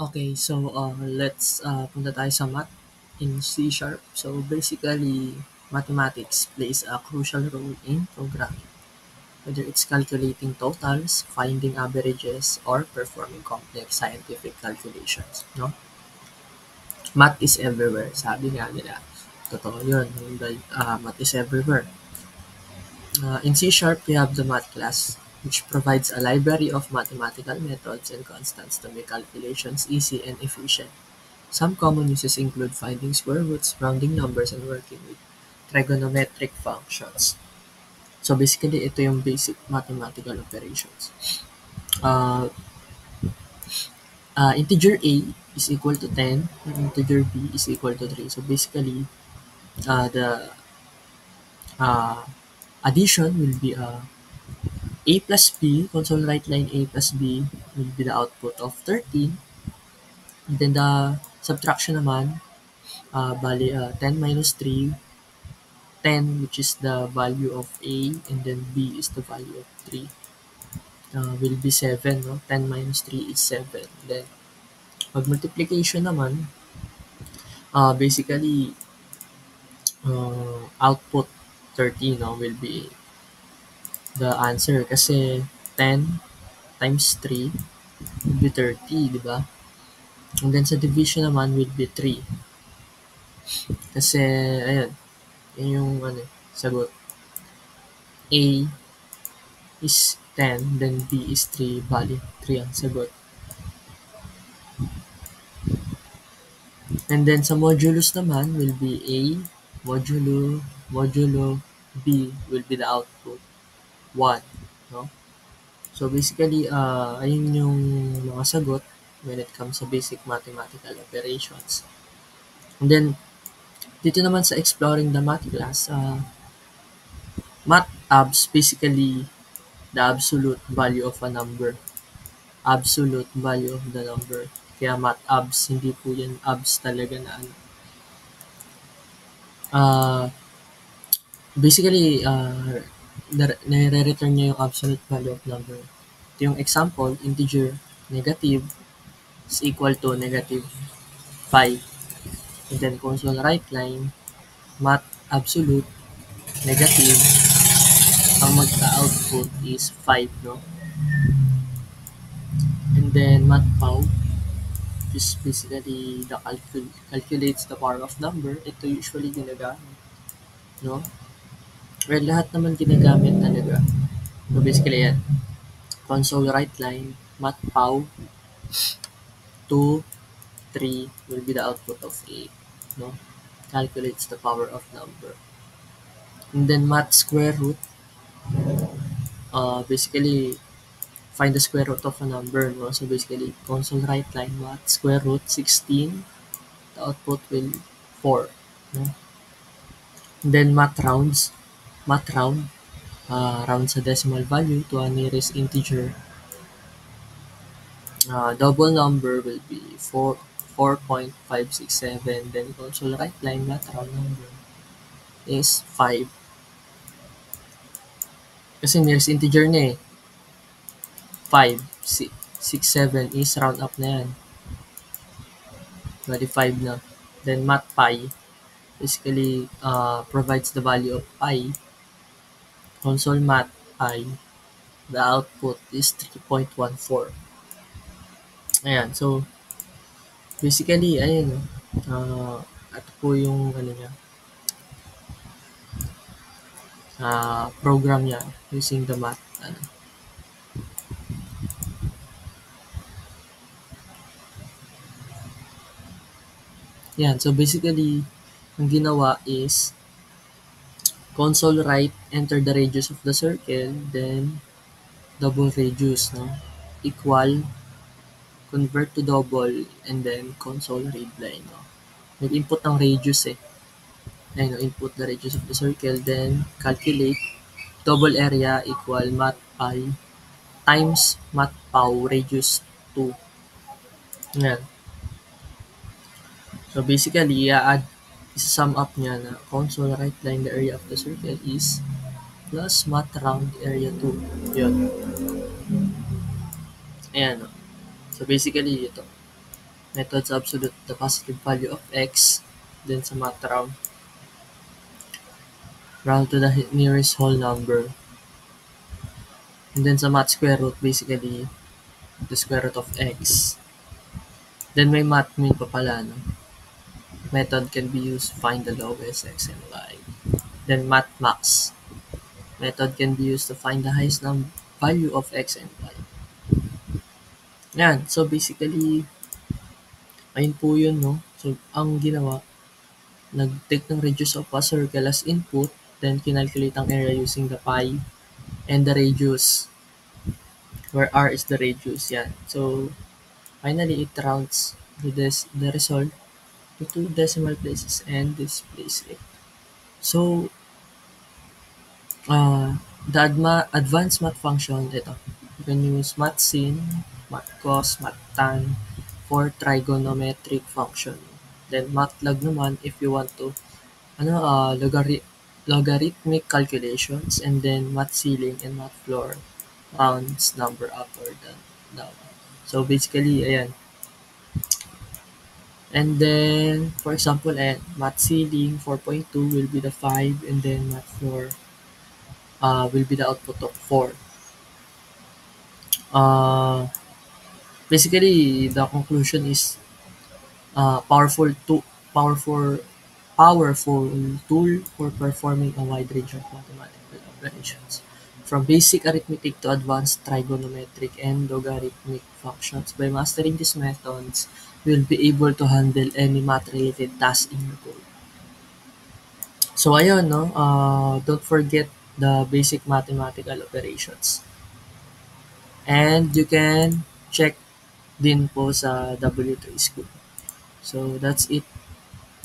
Okay, so let's punta tayo sa math in C Sharp. So basically, mathematics plays a crucial role in programming, whether it's calculating totals, finding averages, or performing complex scientific calculations. No? Math is everywhere, sabi nga nila. Totoo yun. Math is everywhere. In C Sharp, we have the math class, which provides a library of mathematical methods and constants to make calculations easy and efficient. Some common uses include finding square roots, rounding numbers, and working with trigonometric functions. So basically, ito yung basic mathematical operations. Uh, Integer A is equal to 10, and integer B is equal to 3. So basically, the uh, addition will be A plus B, console right line A plus B will be the output of 13. And then the subtraction naman, bali 10 minus 3, 10 which is the value of A, and then B is the value of 3, will be 7. No? 10 minus 3 is 7. Then pag multiplication naman, basically output 30 no, will be the answer kasi 10 times 3 will be 30, di ba? And then sa division naman will be 3. Kasi, ayun, yun yung sagot. A is 10, then B is 3, bali 3 ang sagot. And then sa modulus naman will be A, modulo B will be the output, 1. No? So basically, ayun yung mga sagot when it comes sa basic mathematical operations. And then, dito naman sa exploring the math class, math abs basically the absolute value of a number. Absolute value of the number. Kaya math abs, hindi po yan abs talaga na ano. Basically, nare-return niya yung absolute value of number. Ito yung example, integer negative is equal to negative 5. And then console right line, math absolute negative, ang magka-output is 5, no? And then math pow is basically the calculates the power of number. Ito usually ginagamit, no? Well, lahat naman ginagamit talaga. So basically yan, console right line, math pow 2, 3 will be the output of 8, no? Calculates the power of number. And then math square root, basically find the square root of a number, no? So basically console right line, math square root 16, the output will 4, no? And then math round, round sa decimal value to a nearest integer. Double number will be 4.567. Then console right line, math round number is 5. Kasi nearest integer na eh. 5, 6, 7 is round up na yan. Bali 5 na. Then math pi basically provides the value of pi. Console math pi, the output is 3.14. Ayan, so basically, ayun, ito po yung program niya using the math. Yan, so basically, ang ginawa is console right, enter the radius of the circle, then double radius, no? Equal, convert to double, and then console read line, no? Nag-input ng radius eh. Ayun, no? Input the radius of the circle, then calculate double area equal math pi times math pow radius 2. Yan. So basically, i-add, sum up niya na console right line, the area of the circle is plus math round area 2. Yun. Ayan. No? So basically, ito. Method sa absolute, the positive value of x. Then sa math round to the nearest whole number. And then sa math square root, basically, the square root of x. Then may math min pa pala, no? Method can be used to find the lowest x and y. Then math max. Method can be used to find the highest value of x and y. Yan. So basically, ayun po yun, no? So ang ginawa, nag-take ng radius of a circle as input, then kinalculate ang area using the pi and the radius, where r is the radius. Yan. So finally, it rounds the result to two decimal places and displays it. So, the advanced math function, ito. You can use mathsin, mathcos, mathtan for trigonometric function. Then mathlog naman if you want to logarithmic calculations, and then math ceiling and math floor rounds number up or down. So basically, ayan. And then, for example, math ceiling 4.2 will be the 5, and then math floor will be the output of 4. Uh, Basically, the conclusion is powerful powerful tool for performing a wide range of mathematical operations, from basic arithmetic to advanced trigonometric and logarithmic functions. By mastering these methods, you'll be able to handle any math-related task in your code. So ayun, no? Don't forget the basic mathematical operations. And you can check din po sa W3 School. So that's it.